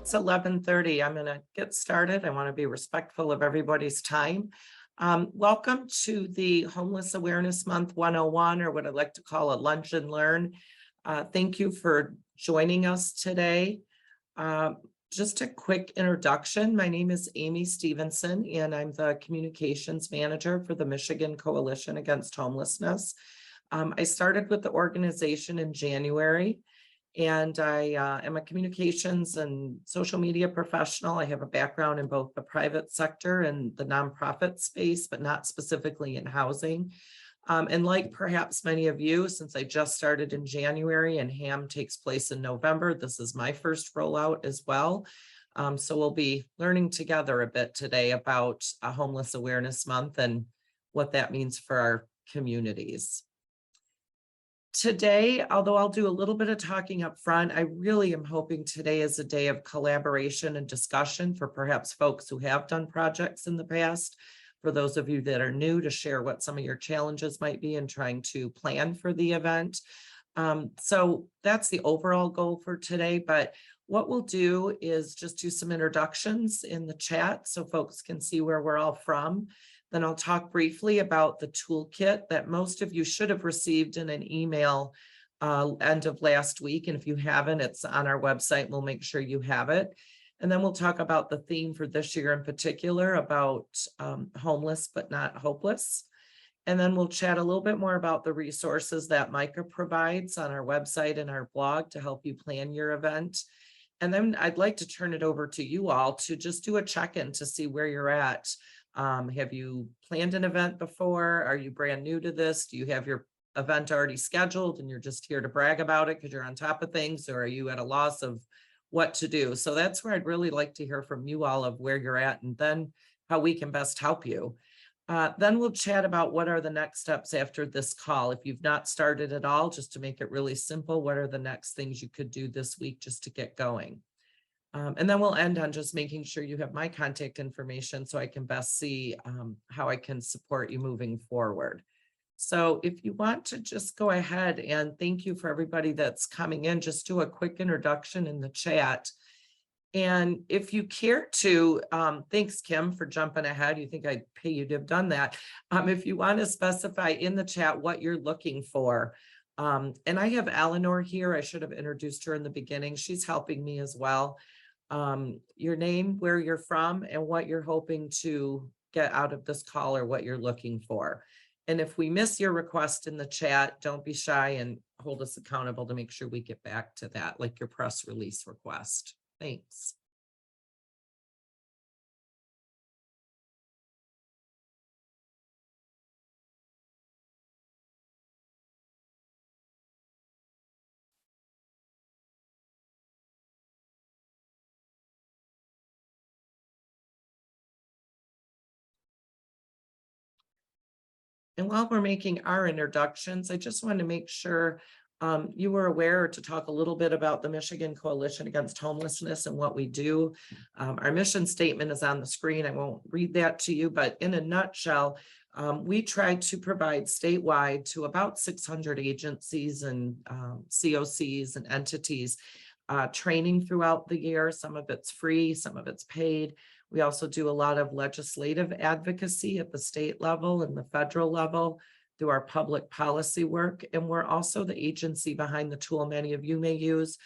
it's 11:30. I'm going to get started. I want to be respectful of everybody's time. Welcome to the Homeless Awareness Month 101, or what I like to call a lunch and learn. Thank you for joining us today. Just a quick introduction. My name is Amy Stevenson, and I'm the Communications Manager for the Michigan Coalition Against Homelessness. I started with the organization in January. And I am a communications and social media professional. I have a background in both the private sector and the nonprofit space, but not specifically in housing. And like perhaps many of you, since I just started in January and HAM takes place in November, this is my first rollout as well. So we'll be learning together a bit today about Homeless Awareness Month and what that means for our communities. Today, although I'll do a little bit of talking up front, I really am hoping today is a day of collaboration and discussion for perhaps folks who have done projects in the past, for those of you that are new, to share what some of your challenges might be in trying to plan for the event. So that's the overall goal for today, but what we'll do is just do some introductions in the chat so folks can see where we're all from. Then I'll talk briefly about the toolkit that most of you should have received in an email end of last week. And if you haven't, it's on our website. We'll make sure you have it. And then we'll talk about the theme for this year in particular about homeless but not hopeless. And then we'll chat a little bit more about the resources that MCAH provides on our website and our blog to help you plan your event. And then I'd like to turn it over to you all to just do a check-in to see where you're at. Have you planned an event before? Are you brand new to this? Do you have your event already scheduled and you're just here to brag about it because you're on top of things? Or are you at a loss of what to do? So that's where I'd really like to hear from you all of where you're at and then how we can best help you. Then we'll chat about what are the next steps after this call. If you've not started at all, just to make it really simple, what are the next things you could do this week just to get going? And then we'll end on just making sure you have my contact information so I can best see how I can support you moving forward. So if you want to just go ahead, and thank you for everybody that's coming in, just do a quick introduction in the chat. And if you care to, thanks Kim for jumping ahead. You think I'd pay you to have done that. If you want to specify in the chat what you're looking for. And I have Eleanor here. I should have introduced her in the beginning. She's helping me as well. Your name, where you're from, and what you're hoping to get out of this call or what you're looking for. And if we miss your request in the chat, don't be shy and hold us accountable to make sure we get back to that, like your press release request. Thanks. And while we're making our introductions, I just want to make sure you were aware to talk a little bit about the Michigan Coalition Against Homelessness and what we do. Our mission statement is on the screen. I won't read that to you, but in a nutshell, we try to provide statewide to about 600 agencies and COCs and entities training throughout the year. Some of it's free, some of it's paid. We also do a lot of legislative advocacy at the state level and the federal level through our public policy work. And we're also the agency behind the tool many of you may use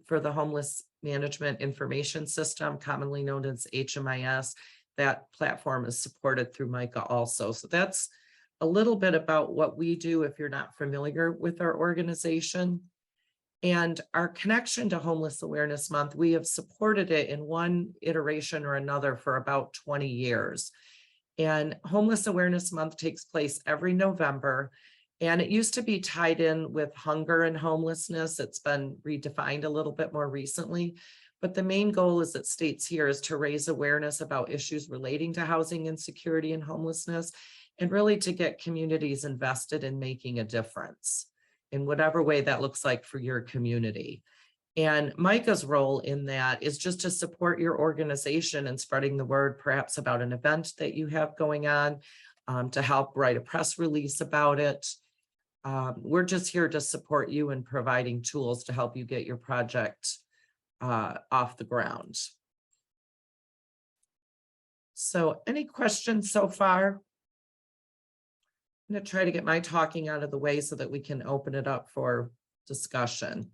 for the Homeless Management Information System, commonly known as HMIS. That platform is supported through MCAH also. So that's a little bit about what we do if you're not familiar with our organization. And our connection to Homeless Awareness Month, we have supported it in one iteration or another for about 20 years. And Homeless Awareness Month takes place every November. And it used to be tied in with hunger and homelessness. It's been redefined a little bit more recently. But the main goal, as it states here, is to raise awareness about issues relating to housing insecurity and homelessness, and really to get communities invested in making a difference in whatever way that looks like for your community. And MCAH's role in that is just to support your organization and spreading the word, perhaps about an event that you have going on, to help write a press release about it. We're just here to support you in providing tools to help you get your project off the ground. So any questions so far? I'm going to try to get my talking out of the way so that we can open it up for discussion.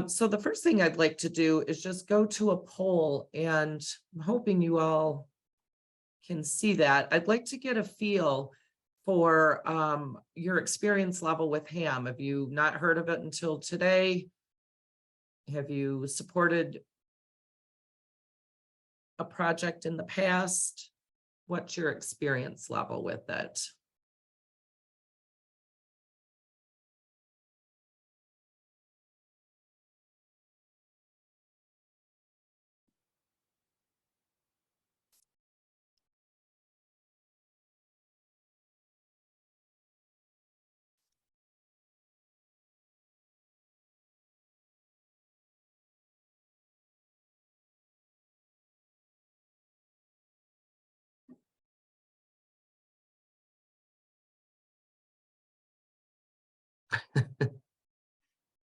So the first thing I'd like to do is just go to a poll, and I'm hoping you all can see that. I'd like to get a feel for your experience level with HAM. Have you not heard of it until today? Have you supported a project in the past? What's your experience level with it?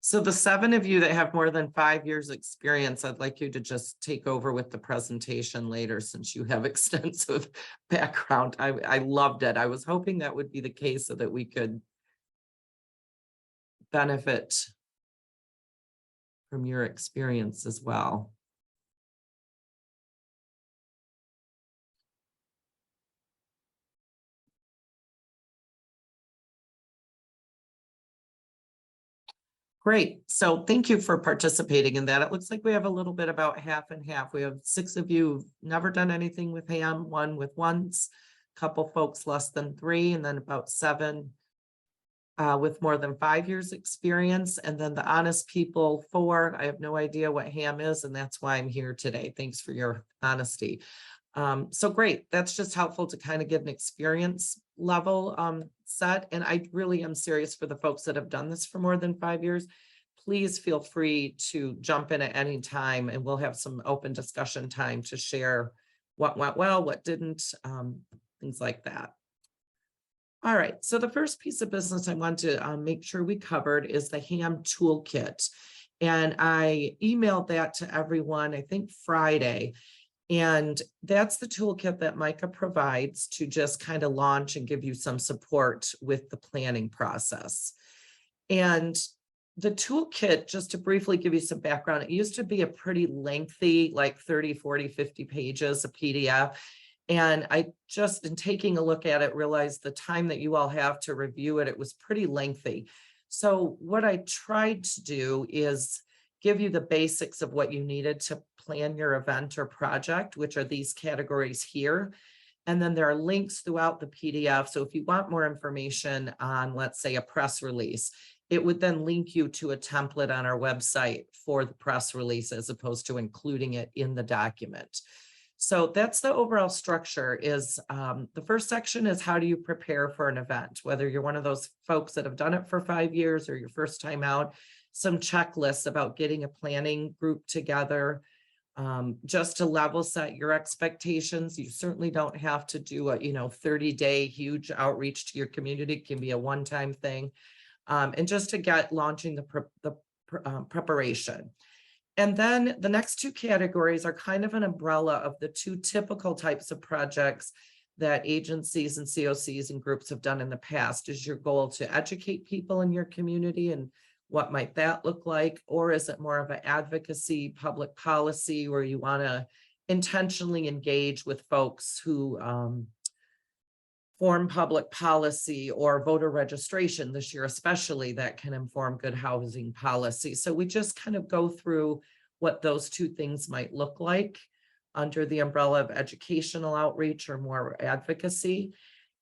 So the 7 of you that have more than 5 years experience, I'd like you to just take over with the presentation later, since you have extensive background. I loved it. I was hoping that would be the case so that we could benefit from your experience as well. Great. So thank you for participating in that. It looks like we have a little bit about half and half. We have 6 of you who've never done anything with HAM, 1 with once, a couple folks less than 3, and then about 7 with more than 5 years experience. And then the honest people, 4. I have no idea what HAM is, and that's why I'm here today. Thanks for your honesty. So great. That's just helpful to kind of get an experience level set. And I really am serious for the folks that have done this for more than 5 years. Please feel free to jump in at any time, and we'll have some open discussion time to share what went well, what didn't, things like that. All right, so the first piece of business I want to make sure we covered is the HAM toolkit. And I emailed that to everyone, I think Friday. And that's the toolkit that Micah provides to just kind of launch and give you some support with the planning process. And the toolkit, just to briefly give you some background, it used to be a pretty lengthy, like 30, 40, 50 pages, a PDF. And I just, in taking a look at it, realized the time that you all have to review it, it was pretty lengthy. So what I tried to do is give you the basics of what you needed to plan your event or project, which are these categories here. And then there are links throughout the PDF. So if you want more information on, let's say, a press release, it would then link you to a template on our website for the press release, as opposed to including it in the document. So that's the overall structure. Is the first section is how do you prepare for an event, whether you're one of those folks that have done it for 5 years or your first time out. Some checklists about getting a planning group together, just to level set your expectations. You certainly don't have to do a 30-day huge outreach to your community. It can be a one-time thing, and just to get launching the preparation. And then the next 2 categories are kind of an umbrella of the 2 typical types of projects that agencies and COCs and groups have done in the past. Is your goal to educate people in your community, and what might that look like? Or is it more of an advocacy, public policy, where you want to intentionally engage with folks who form public policy or voter registration this year, especially, that can inform good housing policy? So we just kind of go through what those 2 things might look like under the umbrella of educational outreach or more advocacy.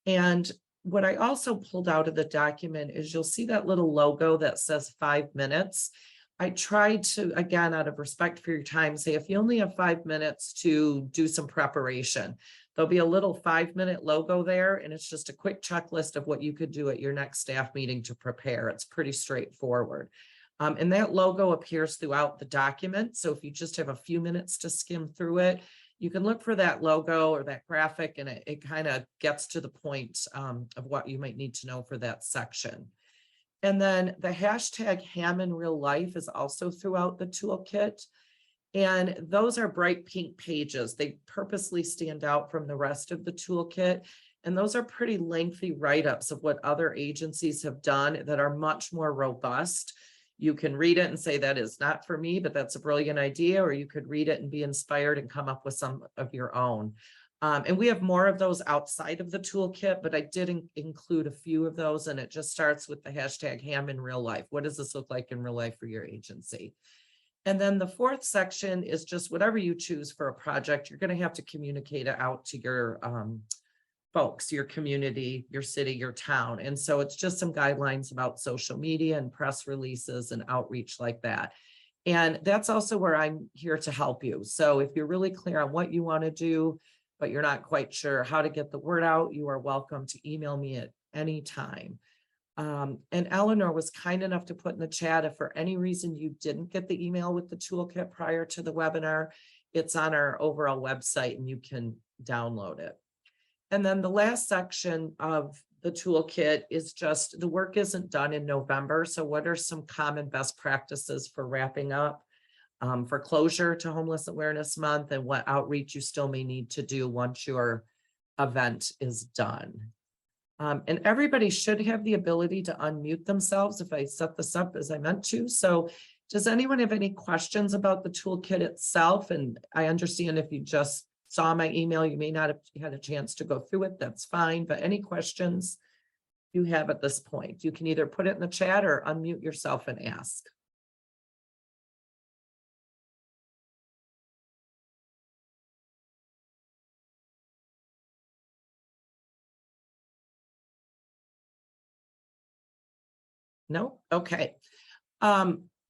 And what I also pulled out of the document is you'll see that little logo that says 5 minutes. I tried to, again, out of respect for your time, say if you only have 5 minutes to do some preparation, there'll be a little 5-minute logo there, and it's just a quick checklist of what you could do at your next staff meeting to prepare. It's pretty straightforward. And that logo appears throughout the document. So if you just have a few minutes to skim through it, you can look for that logo or that graphic, and it kind of gets to the point of what you might need to know for that section. And then the hashtag Ham in Real Life is also throughout the toolkit. And those are bright pink pages. They purposely stand out from the rest of the toolkit. And those are pretty lengthy write-ups of what other agencies have done that are much more robust. You can read it and say that is not for me, but that's a brilliant idea, or you could read it and be inspired and come up with some of your own. And we have more of those outside of the toolkit, but I did include a few of those, and it just starts with the hashtag Ham in Real Life. What does this look like in real life for your agency? And then the fourth section is just whatever you choose for a project, you're going to have to communicate it out to your folks, your community, your city, your town. And so it's just some guidelines about social media and press releases and outreach like that. And that's also where I'm here to help you. So if you're really clear on what you want to do, but you're not quite sure how to get the word out, you are welcome to email me at any time. And Eleanor was kind enough to put in the chat, if for any reason you didn't get the email with the toolkit prior to the webinar, it's on our overall website and you can download it. And then the last section of the toolkit is just the work isn't done in November. So what are some common best practices for wrapping up, for closure to Homeless Awareness Month, and what outreach you still may need to do once your event is done. And everybody should have the ability to unmute themselves if I set this up as I meant to. So does anyone have any questions about the toolkit itself? And I understand if you just saw my email, you may not have had a chance to go through it. That's fine. But any questions you have at this point, you can either put it in the chat or unmute yourself and ask. No? Okay.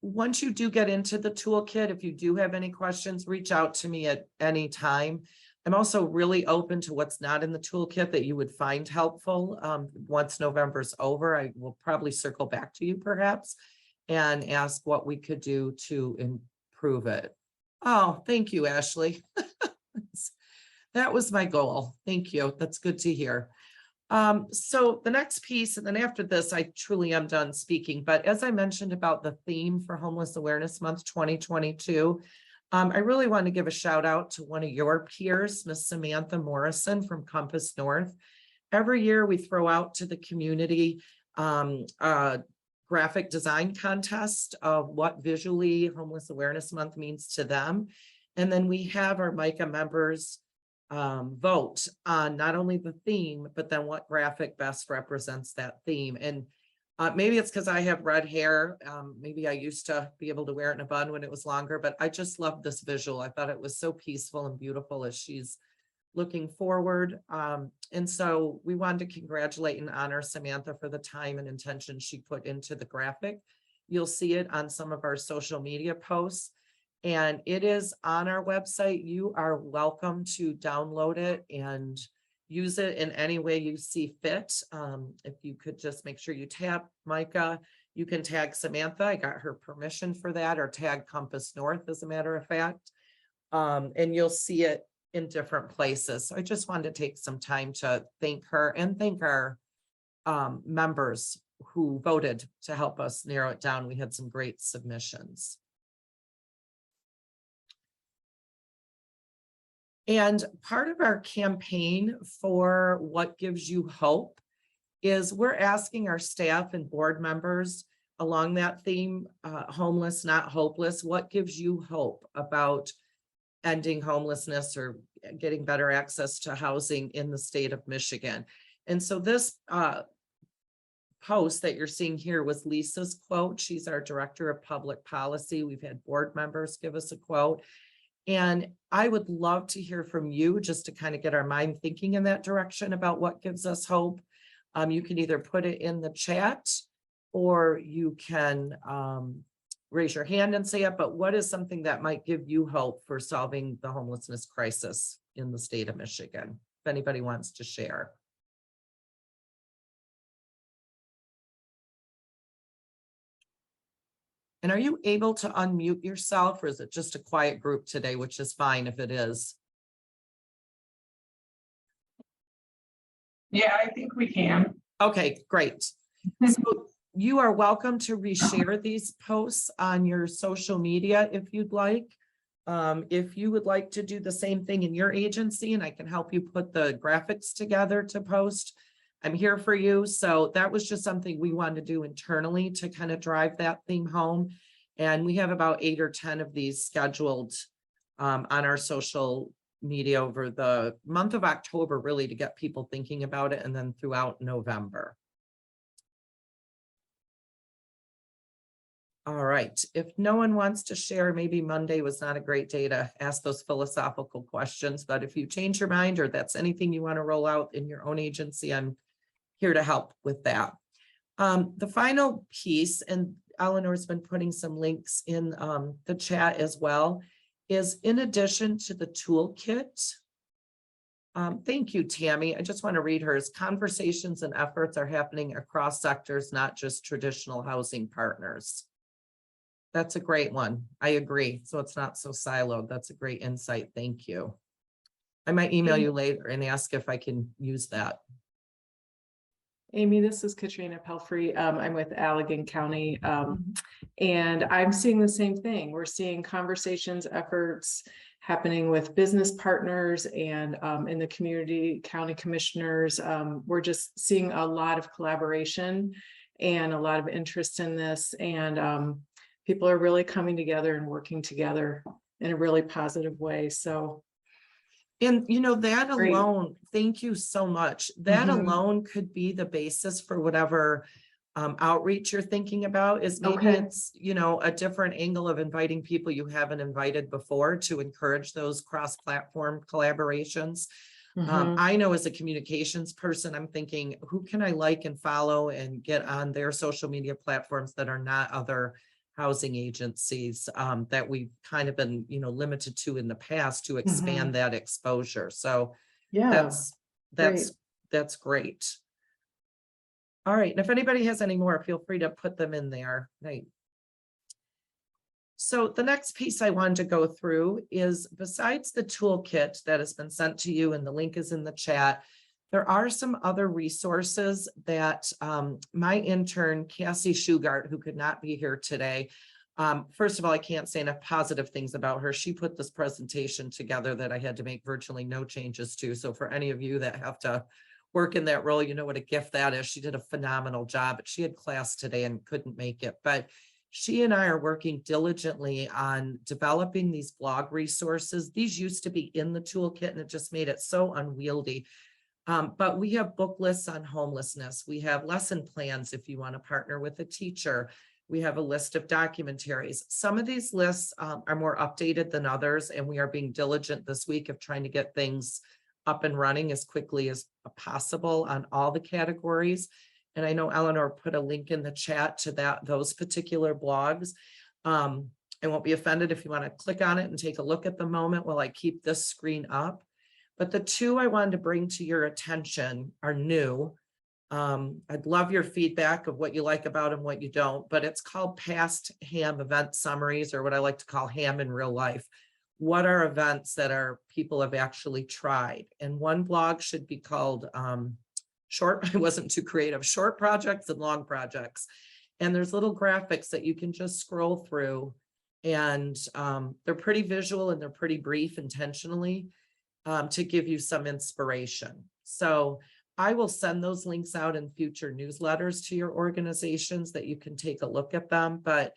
Once you do get into the toolkit, if you do have any questions, reach out to me at any time. I'm also really open to what's not in the toolkit that you would find helpful. Once November's over, I will probably circle back to you perhaps and ask what we could do to improve it. Oh, thank you, Ashley. That was my goal. Thank you. That's good to hear. So the next piece, and then after this, I truly am done speaking, but as I mentioned about the theme for Homeless Awareness Month 2022, I really want to give a shout out to one of your peers, Miss Samantha Morrison from Compass North. Every year we throw out to the community a graphic design contest of what visually Homeless Awareness Month means to them. And then we have our MCAH members vote on not only the theme, but then what graphic best represents that theme. And maybe it's because I have red hair. Maybe I used to be able to wear it in a bun when it was longer, but I just love this visual. I thought it was so peaceful and beautiful as she's looking forward. And so we wanted to congratulate and honor Samantha for the time and intention she put into the graphic. You'll see it on some of our social media posts. And it is on our website. You are welcome to download it and use it in any way you see fit. If you could just make sure you tap MCAH, you can tag Samantha. I got her permission for that, or tag Compass North, as a matter of fact. And you'll see it in different places. So I just wanted to take some time to thank her and thank our members who voted to help us narrow it down. We had some great submissions. And part of our campaign for What Gives You Hope is we're asking our staff and board members along that theme, homeless, not hopeless, what gives you hope about ending homelessness or getting better access to housing in the state of Michigan? And so this post that you're seeing here was Lisa's quote. She's our director of public policy. We've had board members give us a quote. And I would love to hear from you just to kind of get our mind thinking in that direction about what gives us hope. You can either put it in the chat or you can raise your hand and say it, but what is something that might give you hope for solving the homelessness crisis in the state of Michigan? If anybody wants to share. And are you able to unmute yourself, or is it just a quiet group today, which is fine if it is? Yeah, I think we can. Okay, great. So You are welcome to reshare these posts on your social media if you'd like. If you would like to do the same thing in your agency and I can help you put the graphics together to post, I'm here for you. So that was just something we wanted to do internally to kind of drive that theme home. And we have about 8 or 10 of these scheduled on our social media over the month of October, really to get people thinking about it, and then throughout November. All right, if no one wants to share, maybe Monday was not a great day to ask those philosophical questions, but if you change your mind or that's anything you want to roll out in your own agency, I'm here to help with that. The final piece, and Eleanor's been putting some links in the chat as well, is in addition to the toolkit. Thank you, Tammy. I just want to read hers. Conversations and efforts are happening across sectors, not just traditional housing partners. That's a great one. I agree. So it's not so siloed. That's a great insight. Thank you. I might email you later and ask if I can use that. Amy, this is Katrina Pelfrey. I'm with Allegan County, and I'm seeing the same thing. We're seeing conversations, efforts happening with business partners and in the community, county commissioners. We're just seeing a lot of collaboration and a lot of interest in this, and people are really coming together and working together in a really positive way. So. And you know, that Great. alone, thank you so much. That alone could be the basis for whatever outreach you're thinking about. Is maybe it's, you know, a different angle of inviting people you haven't invited before to encourage those cross-platform collaborations. I know as a communications person, I'm thinking, who can I like and follow and get on their social media platforms that are not other housing agencies that we've kind of been, you know, limited to in the past to expand that exposure. So yeah, that's great. All right. And if anybody has any more, feel free to put them in there. Right. So the next piece I wanted to go through is, besides the toolkit that has been sent to you and the link is in the chat, there are some other resources that my intern, Cassie Shugart, who could not be here today. First of all, I can't say enough positive things about her. She put this presentation together that I had to make virtually no changes to. So for any of you that have to work in that role, you know what a gift that is. She did a phenomenal job, but she had class today and couldn't make it. But she and I are working diligently on developing these blog resources. These used to be in the toolkit and it just made it so unwieldy. But we have book lists on homelessness. We have lesson plans if you want to partner with a teacher. We have a list of documentaries. Some of these lists are more updated than others, and we are being diligent this week of trying to get things up and running as quickly as possible on all the categories. And I know Eleanor put a link in the chat to those particular blogs. I won't be offended if you want to click on it and take a look at the moment while I keep this screen up. But the two I wanted to bring to your attention are new. I'd love your feedback of what you like about them, what you don't, but it's called Past HAM Event Summaries, or what I like to call HAM in Real Life. What are events that people have actually tried? And one blog should be called short, I wasn't too creative, short projects and long projects. And there's little graphics that you can just scroll through, and they're pretty visual and they're pretty brief intentionally. To give you some inspiration. So I will send those links out in future newsletters to your organizations that you can take a look at them. But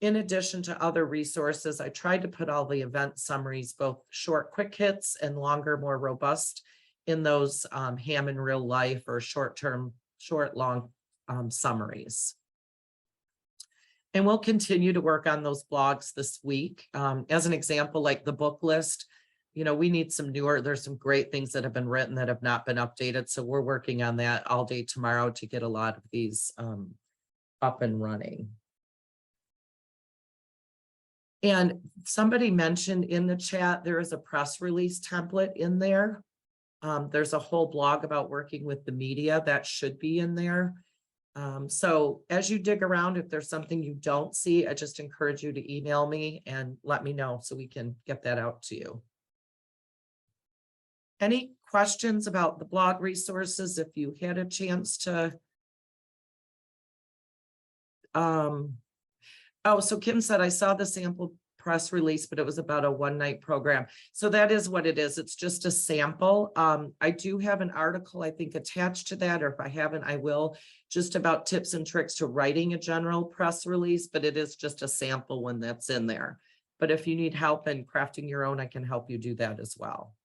in addition to other resources, I tried to put all the event summaries, both short quick hits and longer, more robust, in those HAM in Real Life or long summaries. And we'll continue to work on those blogs this week. As an example, like the book list, you know, we need some newer, there's some great things that have been written that have not been updated. So we're working on that all day tomorrow to get a lot of these up and running. And somebody mentioned in the chat, there is a press release template in there. There's a whole blog about working with the media that should be in there. So as you dig around, if there's something you don't see, I just encourage you to email me and let me know so we can get that out to you. Any questions about the blog resources if you had a chance to Oh, so Kim said, I saw the sample press release, but it was about a one-night program. So that is what it is. It's just a sample. I do have an article, I think, attached to that, or if I haven't, I will, just about tips and tricks to writing a general press release, but it is just a sample one that's in there. But if you need help in crafting your own, I can help you do that as well.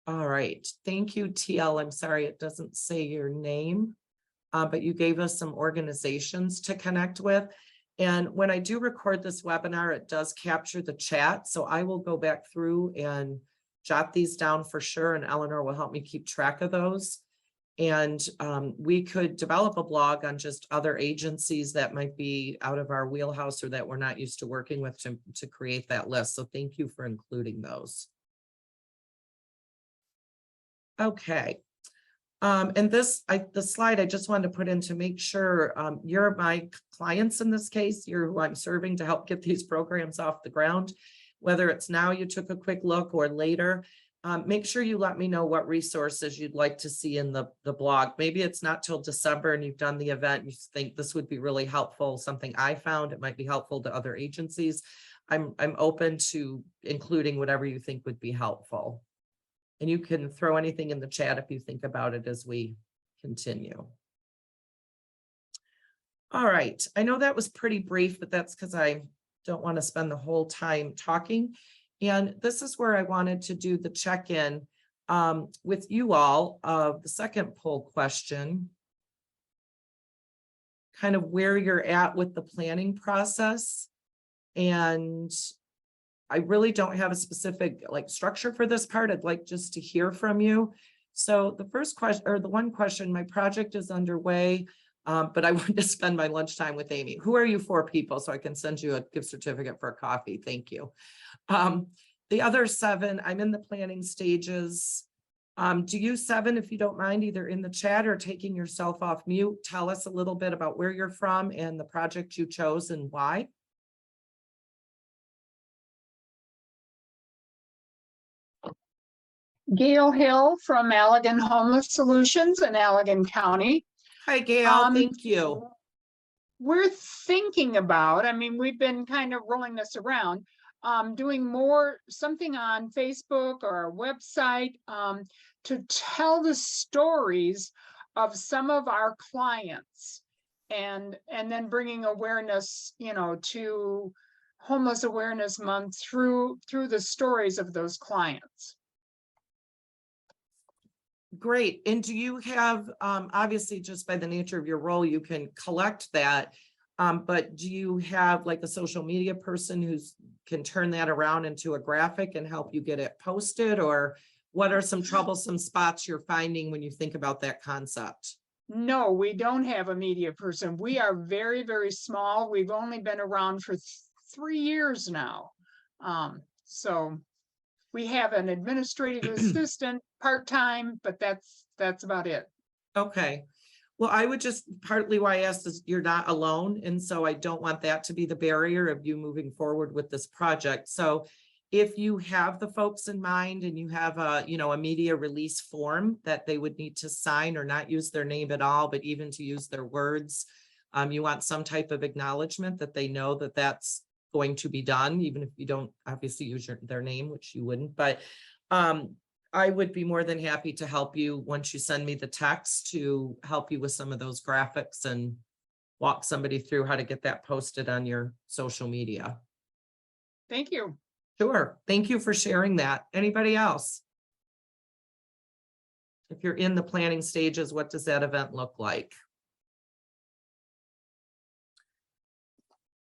All right, thank you, TL. I'm sorry it doesn't say your name, but you gave us some organizations to connect with. And when I do record this webinar, it does capture the chat. So I will go back through and jot these down for sure. And Eleanor will help me keep track of those. And we could develop a blog on just other agencies that might be out of our wheelhouse or that we're not used to working with to create that list. So thank you for including those. Okay. And the slide I just wanted to put in to make sure you're my clients in this case, you're who I'm serving to help get these programs off the ground, whether it's now you took a quick look or later. Make sure you let me know what resources you'd like to see in the blog. Maybe it's not till December and you've done the event, you think this would be really helpful, something I found, it might be helpful to other agencies. I'm open to including whatever you think would be helpful. And you can throw anything in the chat if you think about it as we continue. All right, I know that was pretty brief, but that's because I don't want to spend the whole time talking. And this is where I wanted to do the check-in with you all of the second poll question, kind of where you're at with the planning process. And I really don't have a specific structure for this part. I'd like just to hear from you. So the first question, or the one question, my project is underway, but I want to spend my lunchtime with Amy. Who are you for, people? So I can send you a gift certificate for a coffee. Thank you. The other 7, I'm in the planning stages. Do you 7, if you don't mind, either in the chat or taking yourself off mute, tell us a little bit about where you're from and the project you chose and why. Gail Hill from Allegan Homeless Solutions in Allegan County. Hi, Gail. Thank you. We're thinking about, I mean, we've been kind of rolling this around, doing something on Facebook or our website to tell the stories of some of our clients and then bringing awareness, to Homeless Awareness Month through the stories of those clients. Great. And do you have, obviously just by the nature of your role, you can collect that, but do you have like a social media person who can turn that around into a graphic and help you get it posted? Or what are some troublesome spots you're finding when you think about that concept? No, we don't have a media person. We are very, very small. We've only been around for 3 years now. So we have an administrative assistant part-time, but that's about it. Okay. Well, I would just, partly why I asked is you're not alone. And so I don't want that to be the barrier of you moving forward with this project. So if you have the folks in mind and you have a media release form that they would need to sign or not use their name at all, but even to use their words, you want some type of acknowledgement that they know that that's going to be done, even if you don't obviously use their name, which you wouldn't, but I would be more than happy to help you once you send me the text to help you with some of those graphics and walk somebody through how to get that posted on your social media. Thank you. Sure. Thank you for sharing that. Anybody else? If you're in the planning stages, what does that event look like?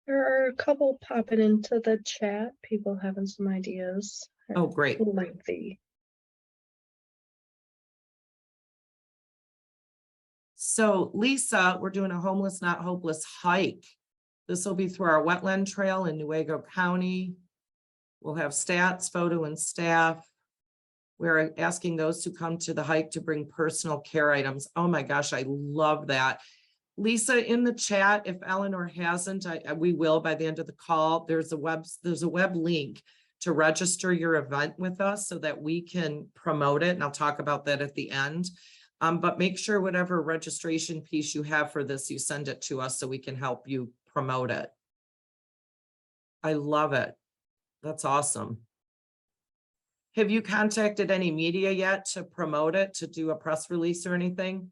There are a couple popping into the chat, people having some ideas. Oh, great. Lengthy. So Lisa, we're doing a Homeless Not Hopeless hike. This will be through our wetland trail in Newaygo County. We'll have stats, photo, and staff. We're asking those who come to the hike to bring personal care items. Oh my gosh, I love that. Lisa, in the chat, if Eleanor hasn't, we will by the end of the call. There's a web link to register your event with us so that we can promote it. And I'll talk about that at the end. But make sure whatever registration piece you have for this, you send it to us so we can help you promote it. I love it. That's awesome. Have you contacted any media yet to promote it, to do a press release or anything?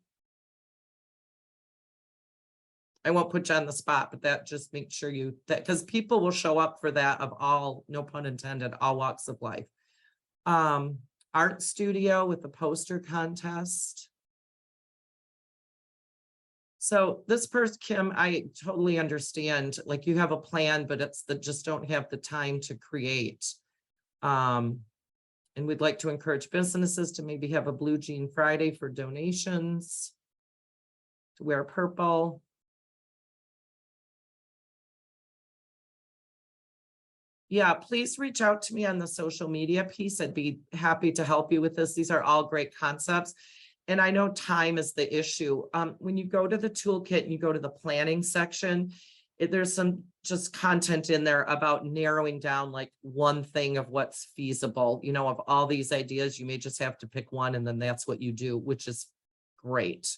I won't put you on the spot, but that just make sure you, that because people will show up for that of all, no pun intended, all walks of life. Art studio with the poster contest. So this person, Kim, I totally understand, like you have a plan, but it's the just don't have the time to create. And we'd like to encourage businesses to maybe have a Blue Jean Friday for donations, to wear purple. Yeah, please reach out to me on the social media piece. I'd be happy to help you with this. These are all great concepts. And I know time is the issue. When you go to the toolkit and you go to the planning section, there's some just content in there about narrowing down like one thing of what's feasible, you know, of all these ideas, you may just have to pick one and then that's what you do, which is great.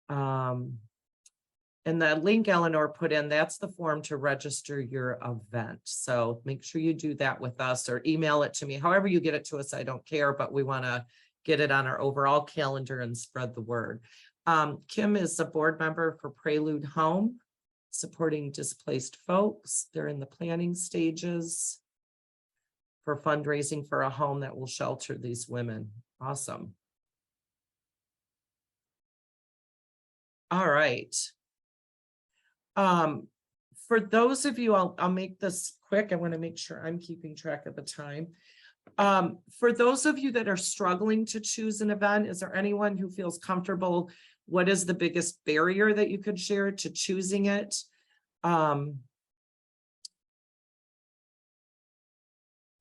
And the link Eleanor put in, that's the form to register your event. So make sure you do that with us or email it to me. However you get it to us, I don't care, but we want to get it on our overall calendar and spread the word. Kim is a board member for Prelude Home, supporting displaced folks. They're in the planning stages for fundraising for a home that will shelter these women. Awesome. All right. For those of you, I'll make this quick. I want to make sure I'm keeping track of the time. For those of you that are struggling to choose an event, is there anyone who feels comfortable? What is the biggest barrier that you could share to choosing it? And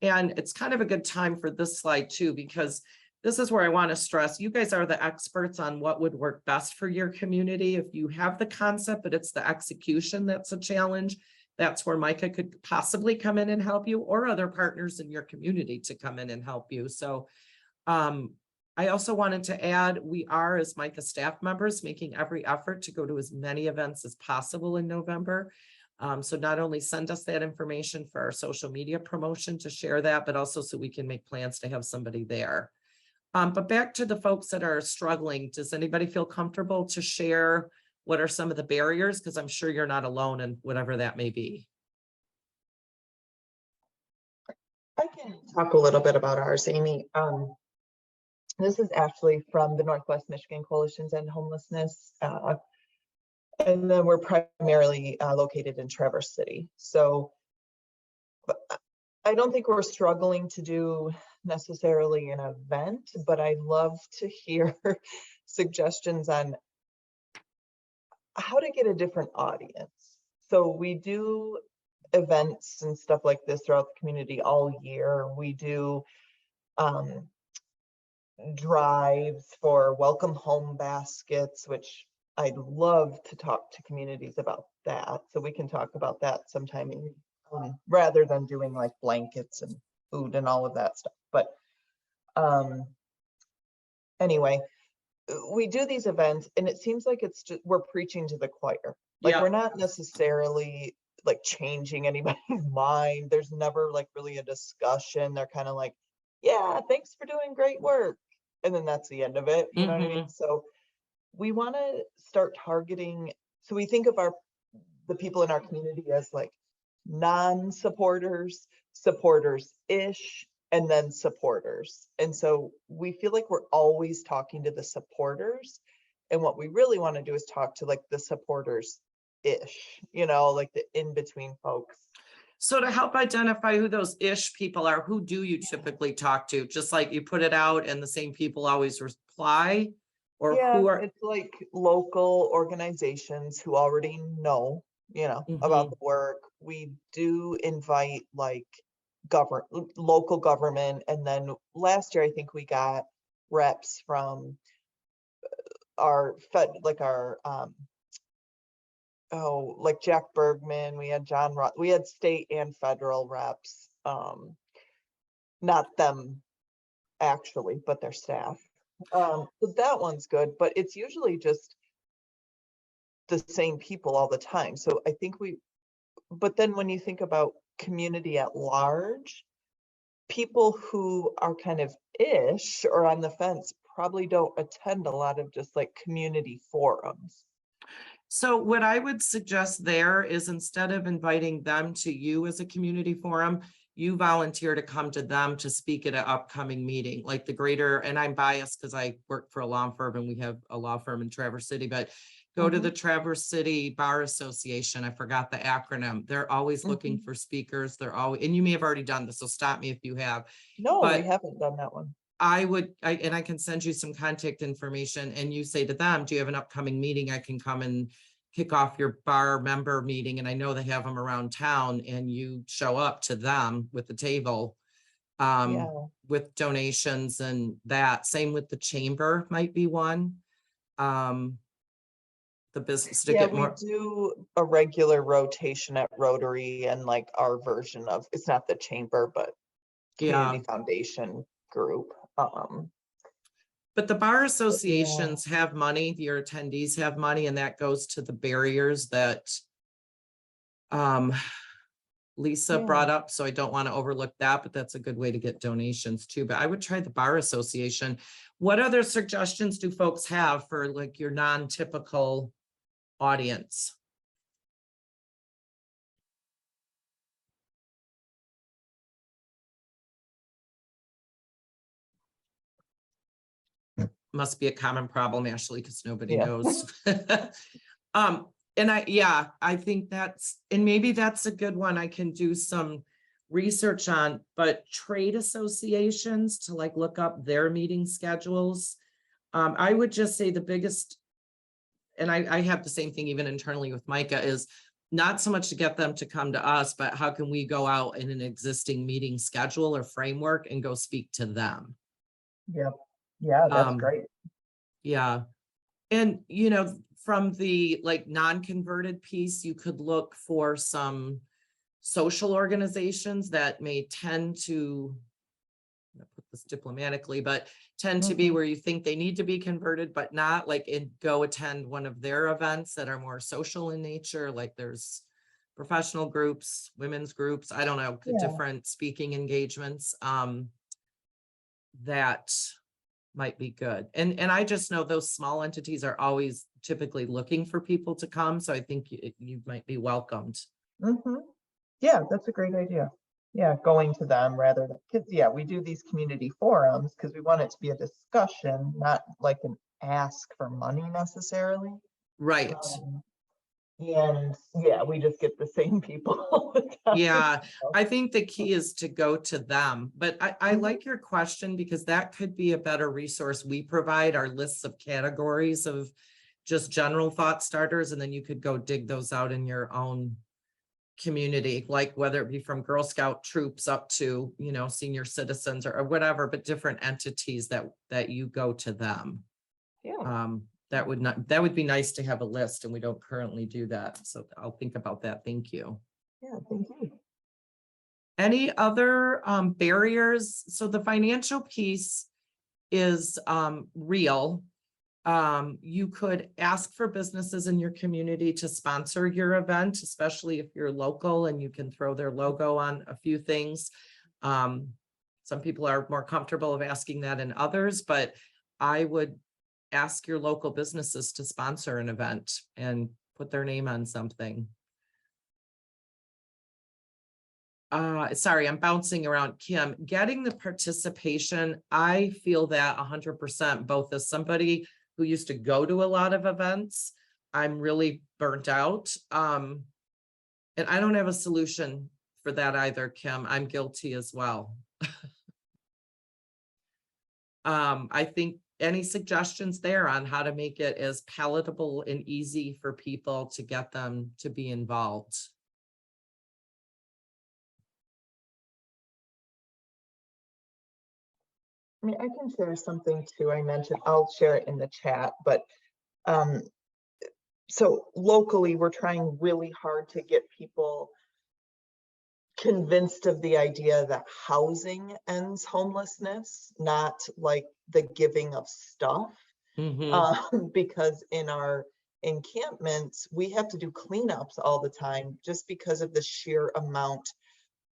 it's kind of a good time for this slide too, because this is where I want to stress, you guys are the experts on what would work best for your community. If you have the concept, but it's the execution that's a challenge, that's where Micah could possibly come in and help you, or other partners in your community to come in and help you. So I also wanted to add, we are, as Micah staff members, making every effort to go to as many events as possible in November. So not only send us that information for our social media promotion to share that, but also so we can make plans to have somebody there. But back to the folks that are struggling, does anybody feel comfortable to share what are some of the barriers? Because I'm sure you're not alone in whatever that may be. I can talk a little bit about ours, Amy. This is Ashley from the Northwest Michigan Coalitions and Homelessness. And then we're primarily located in Traverse City. So I don't think we're struggling to do necessarily an event, but I'd love to hear suggestions on how to get a different audience. So we do events and stuff like this throughout the community all year. We do drives for welcome home baskets, which I'd love to talk to communities about that. So we can talk about that sometime, rather than doing like blankets and food and all of that stuff. But anyway, we do these events and it seems like it's just, we're preaching to the choir. Like we're not necessarily like changing anybody's mind. There's never like really a discussion. They're kind of like, yeah, thanks for doing great work. And then that's the end of it. You know what I mean? So we want to start targeting. So we think of the people in our community as like non-supporters, supporters-ish, and then supporters. And so we feel like we're always talking to the supporters. And what we really want to do is talk to like the supporters-ish, you know, like the in-between folks. So to help identify who those ish people are, who do you typically talk to? Just like you put it out and the same people always reply? Or who are it's like local organizations who already know, you know, about the work. We do invite like local government. And then last year, I think we got reps from our like Jack Bergman, we had we had state and federal reps. Not them actually, but their staff. So that one's good, but it's usually just the same people all the time. So I think but then when you think about community at large, people who are kind of ish or on the fence probably don't attend a lot of just like community forums. So what I would suggest there is, instead of inviting them to you as a community forum, you volunteer to come to them to speak at an upcoming meeting, like the greater, and I'm biased because I work for a law firm and we have a law firm in Traverse City, but go to the Traverse City Bar Association. I forgot the acronym. They're always looking for speakers. They're always, and you may have already done this, so stop me if you have. No, But we haven't done that one. and I can send you some contact information, and you say to them, do you have an upcoming meeting? I can come and kick off your bar member meeting. And I know they have them around town, and you show up to them with the table Yeah. with donations and that. Same with the chamber might be one. The business to Yeah, get we more. do a regular rotation at Rotary and like our version of, it's not the chamber, but community foundation group. But the bar associations have money, your attendees have money, and that goes to the barriers that Lisa brought up. So I don't want to overlook that, but that's a good way to get donations too. But I would try the bar association. What other suggestions do folks have for like your non-typical audience? Must be a common problem, Ashley, because nobody knows. And I think and maybe that's a good one. I can do some research on, but trade associations to like look up their meeting schedules. I would just say the biggest, and I have the same thing even internally with Micah, is not so much to get them to come to us, but how can we go out in an existing meeting schedule or framework and go speak to them? Yep. Yeah, that's great. Yeah. And, from the like non-converted piece, you could look for some social organizations that may tend to, I'll put this diplomatically, but tend to be where you think they need to be converted, but not, like, and go attend one of their events that are more social in nature. Like there's professional groups, women's groups, I don't know, different speaking engagements. That might be good. And I just know those small entities are always typically looking for people to come. So I think you might be welcomed. Yeah, that's a great idea. Yeah, going to them rather than, because we do these community forums because we want it to be a discussion, not like an ask for money necessarily. Right. And we just get the same people all the time. Yeah, I think the key is to go to them. But I like your question, because that could be a better resource. We provide our lists of categories of just general thought starters, and then you could go dig those out in your own community, like whether it be from Girl Scout troops up to, senior citizens or whatever, but different entities that you go to them. That would be nice to have a list, and we don't currently do that. So I'll think about that. Thank you. Yeah, thank you. Any other barriers? So the financial piece is real. You could ask for businesses in your community to sponsor your event, especially if you're local and you can throw their logo on a few things. Some people are more comfortable of asking that than others, but I would ask your local businesses to sponsor an event and put their name on something. Sorry, I'm bouncing around. Kim, getting the participation, I feel that 100%, both as somebody who used to go to a lot of events, I'm really burnt out. And I don't have a solution for that either, Kim. I'm guilty as well. I think any suggestions there on how to make it as palatable and easy for people to get them to be involved? I mean, I can share something too. I mentioned, I'll share it in the chat, but so locally, we're trying really hard to get people convinced of the idea that housing ends homelessness, not like the giving of stuff. Because in our encampments, we have to do cleanups all the time just because of the sheer amount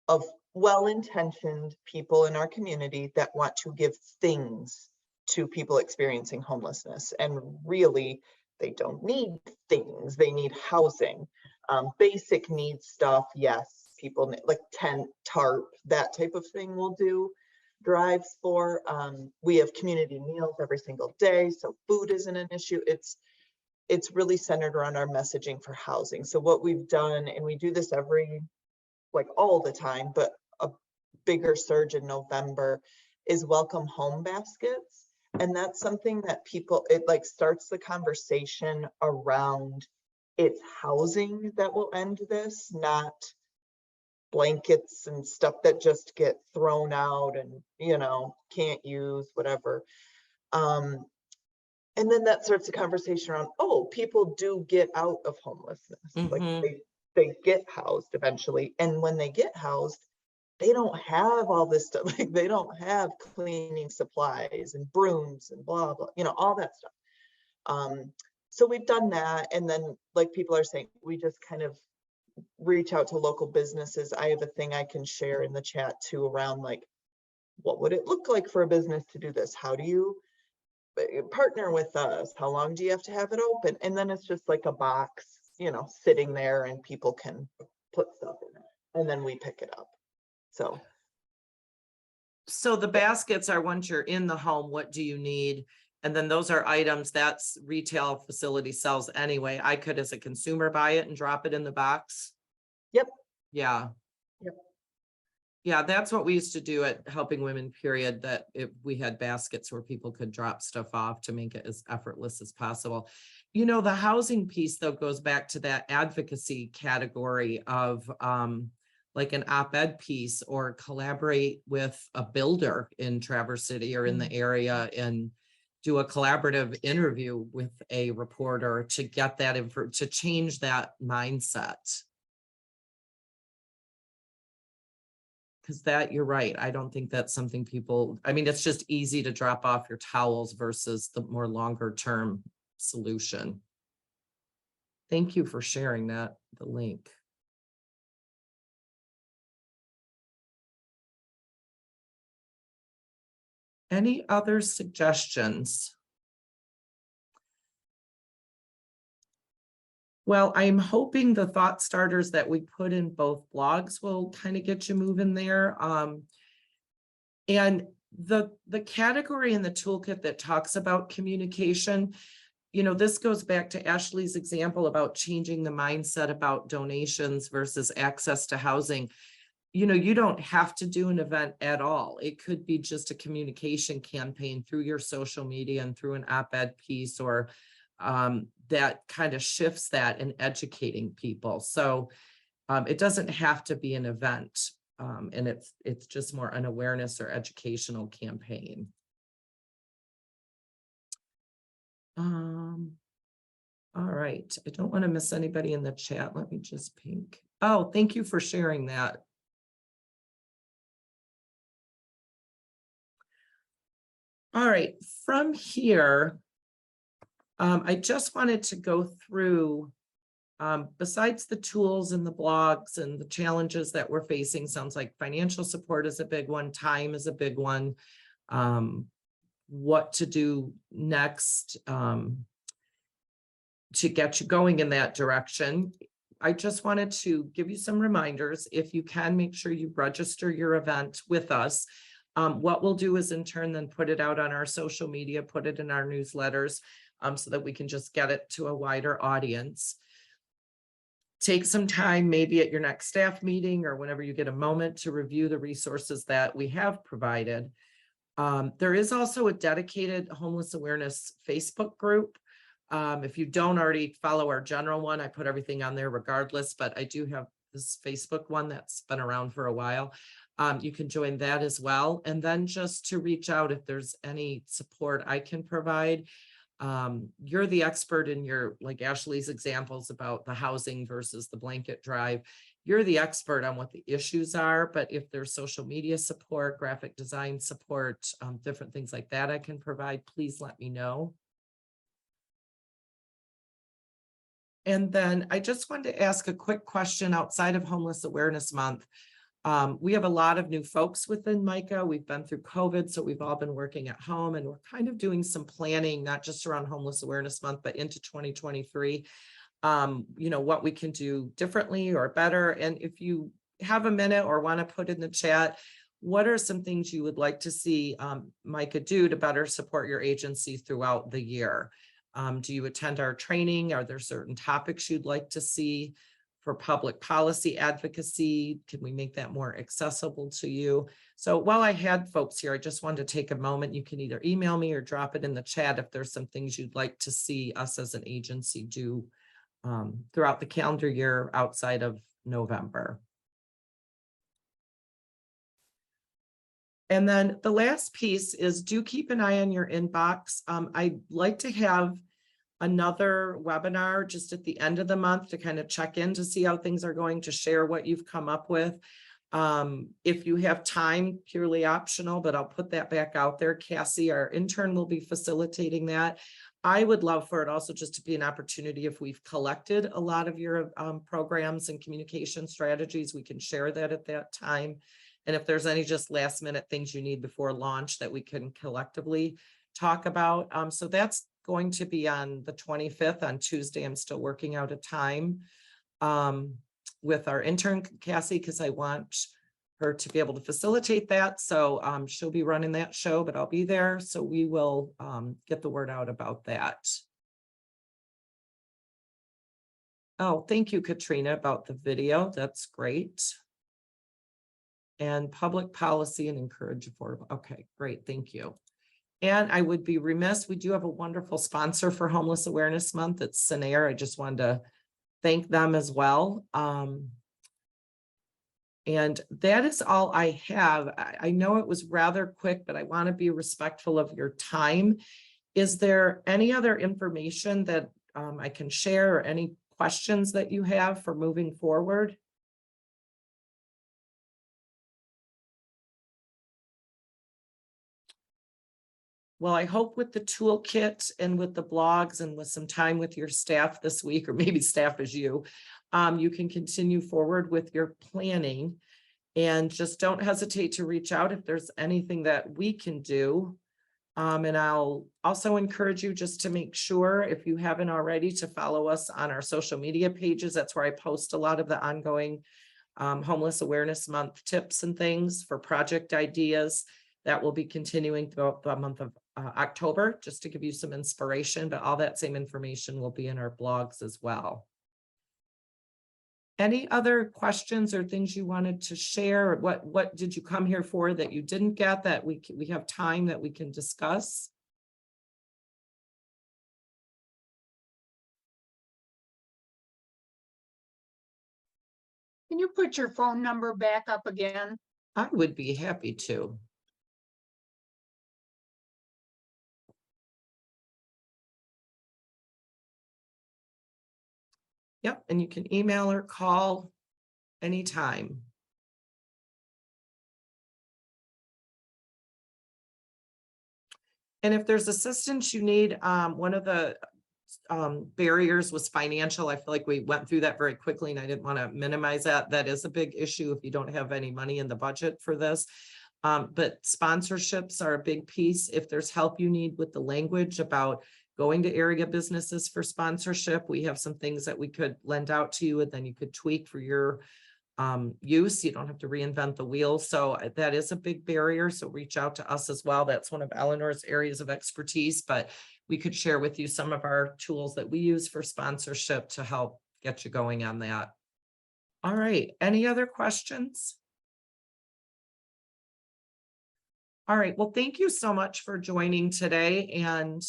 of well-intentioned people in our community that want to give things to people experiencing homelessness. And really, they don't need things, they need housing. Basic needs stuff, yes, people need, like tent, tarp, that type of thing we'll do drives for. We have community meals every single day, so food isn't an issue. It's really centered around our messaging for housing. So what we've done, and we do this like all the time, but a bigger surge in November, is welcome home baskets. And that's something that people, it like starts the conversation around it's housing that will end this, not blankets and stuff that just get thrown out and, you know, can't use, whatever. And then that starts a conversation around, oh, people do get out of homelessness. Like they get housed eventually. And when they get housed, they don't have all this stuff. Like they don't have cleaning supplies and brooms and blah, blah, you know, all that stuff. So we've done that. And then like people are saying, we just kind of reach out to local businesses. I have a thing I can share in the chat too around like, what would it look like for a business to do this? How do you partner with us? How long do you have to have it open? And then it's just like a box, you know, sitting there and people can put stuff in it and then we pick it up. So the baskets are once you're in the home, what do you need? And then those are items that's retail facility sells anyway. I could, as a consumer, buy it and drop it in the box. Yep. Yeah. Yep. Yeah, that's what we used to do at Helping Women, period, that we had baskets where people could drop stuff off to make it as effortless as possible. You know, the housing piece, though, goes back to that advocacy category of like an op-ed piece, or collaborate with a builder in Traverse City or in the area and do a collaborative interview with a reporter to get that info, to change that mindset. Because that, you're right. I don't think that's something people, I mean, it's just easy to drop off your towels versus the more longer term solution. Thank you for sharing that, the link. Any other suggestions? Well, I'm hoping the thought starters that we put in both blogs will kind of get you moving there. And the category in the toolkit that talks about communication, you know, this goes back to Ashley's example about changing the mindset about donations versus access to housing. You know, you don't have to do an event at all. It could be just a communication campaign through your social media and through an op-ed piece, or that kind of shifts that and educating people. So it doesn't have to be an event, and it's just more an awareness or educational campaign. All right, I don't want to miss anybody in the chat. Let me just pink. Oh, thank you for sharing that. All right, from here, I just wanted to go through, besides the tools and the blogs and the challenges that we're facing, sounds like financial support is a big one, time is a big one, what to do next to get you going in that direction. I just wanted to give you some reminders. If you can, make sure you register your event with us. What we'll do is in turn then put it out on our social media, put it in our newsletters, so that we can just get it to a wider audience. Take some time, maybe at your next staff meeting or whenever you get a moment, to review the resources that we have provided. There is also a dedicated homeless awareness Facebook group. If you don't already follow our general one, I put everything on there regardless, but I do have this Facebook one that's been around for a while. You can join that as well. And then just to reach out if there's any support I can provide. You're the expert in your, like Ashley's examples about the housing versus the blanket drive. you're the expert on what the issues are, but if there's social media support, graphic design support, different things like that I can provide, please let me know. And then I just wanted to ask a quick question outside of Homeless Awareness Month. We have a lot of new folks within MCAH. We've been through COVID, so we've all been working at home, and we're kind of doing some planning, not just around Homeless Awareness Month, but into 2023. What we can do differently or better. And if you have a minute or want to put in the chat, what are some things you would like to see MCAH do to better support your agency throughout the year? Do you attend our training? Are there certain topics you'd like to see for public policy advocacy? Can we make that more accessible to you? So while I had folks here, I just wanted to take a moment. You can either email me or drop it in the chat if there's some things you'd like to see us as an agency do throughout the calendar year outside of November. And then the last piece is, do keep an eye on your inbox. I'd like to have another webinar just at the end of the month to kind of check in to see how things are going, to share what you've come up with. If you have time, purely optional, but I'll put that back out there. Cassie, our intern, will be facilitating that. I would love for it also just to be an opportunity, if we've collected a lot of your programs and communication strategies, we can share that at that time. And if there's any just last minute things you need before launch that we can collectively talk about. So that's going to be on the 25th on Tuesday. I'm still working out a time with our intern, Cassie, because I want her to be able to facilitate that. So she'll be running that show, but I'll be there. So we will get the word out about that. Oh, thank you, Katrina, about the video. That's great. And public policy and encourage affordable. Okay, great. Thank you. And I would be remiss, we do have a wonderful sponsor for Homeless Awareness Month. It's Sinair. I just wanted to thank them as well. And that is all I have. I know it was rather quick, but I want to be respectful of your time. Is there any other information that I can share, or any questions that you have for moving forward? Well, I hope with the toolkit and with the blogs and with some time with your staff this week, or maybe staff as you can continue forward with your planning, and just don't hesitate to reach out if there's anything that we can do. And I'll also encourage you just to make sure, if you haven't already, to follow us on our social media pages. That's where I post a lot of the ongoing Homeless Awareness Month tips and things for project ideas. That will be continuing throughout the month of October, just to give you some inspiration, but all that same information will be in our blogs as well. Any other questions or things you wanted to share? What did you come here for that you didn't get, that we have time that we can discuss? Can you put your phone number back up again? I would be happy to. Yep, and you can email or call anytime. And if there's assistance you need, one of the barriers was financial. I feel like we went through that very quickly, and I didn't want to minimize that. That is a big issue if you don't have any money in the budget for this. But sponsorships are a big piece. If there's help you need with the language about going to area businesses for sponsorship, we have some things that we could lend out to you, and then you could tweak for your use. You don't have to reinvent the wheel. So that is a big barrier. So reach out to us as well. That's one of Eleanor's areas of expertise, but we could share with you some of our tools that we use for sponsorship to help get you going on that. All right. Any other questions? All right. Well, thank you so much for joining today. And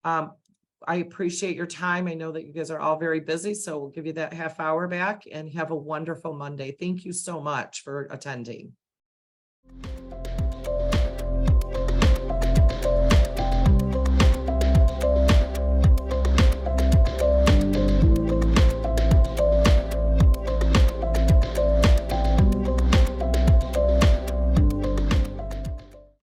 I appreciate your time. I know that you guys are all very busy, so we'll give you that half hour back, and have a wonderful Monday. Thank you so much for attending.